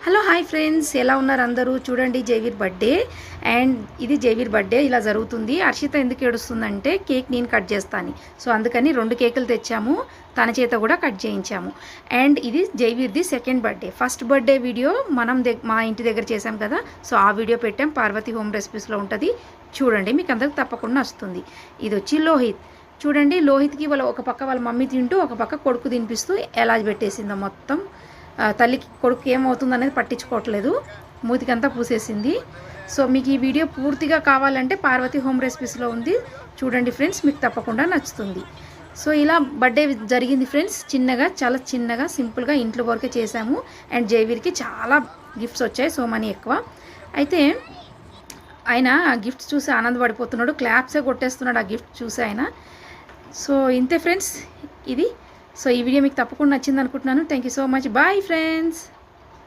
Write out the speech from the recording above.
Hello hi friends, ఎలా ఉన్నారు అందరూ? చూడండి, జైవీర్ బర్త్డే. అండ్ ఇది జైవీర్ బర్త్డే ఇలా జరుగుతుంది. హర్షిత ఎందుకు ఏడుస్తుందంటే కేక్ నేను కట్ చేస్తాను. సో అందుకని 2 కేకులు తెచ్చాము, తన చేత కూడా కట్ చేయించాము. అండ్ ఇది జైవీర్ది second birthday. First birthday video మనం మా ఇంటి దగ్గర చేసాం కదా, సో ఆ వీడియో పెట్టాం. పార్వతి హోమ్ రెసిపీస్లో ఉంటుంది, చూడండి, మీకు అందరికి తప్పకుండా వస్తుంది. ఇది వచ్చి లోహిత్. చూడండి, లోహిత్కి ఒక పక్క వాళ్ళ మమ్మీ తింటూ ఒక పక్క కొడుకు తినిపిస్తూ ఎలా పెట్టేసిందో మొత్తం. తల్లికి కొడుకు ఏమవుతుంది అనేది పట్టించుకోవట్లేదు, మూతికంతా పూసేసింది. సో మీకు ఈ వీడియో పూర్తిగా కావాలంటే పార్వతి హోమ్ రెసిపీస్లో ఉంది, చూడండి ఫ్రెండ్స్, మీకు తప్పకుండా నచ్చుతుంది. సో ఇలా బర్త్డే జరిగింది ఫ్రెండ్స్, చిన్నగా, చాలా చిన్నగా, సింపుల్గా ఇంట్లో వరకే చేశాము. అండ్ జైవీర్కి చాలా గిఫ్ట్స్ వచ్చాయి, సో మనీ ఎక్కువ. అయితే ఆయన ఆ గిఫ్ట్స్ చూసి ఆనందపడిపోతున్నాడు, క్లాప్సే కొట్టేస్తున్నాడు ఆ గిఫ్ట్ చూసి ఆయన. సో ఇంతే ఫ్రెండ్స్ ఇది. సో ఈ వీడియో మీకు తప్పకుండా నచ్చింది అనుకుంటున్నాను. Thank you so much. Bye friends.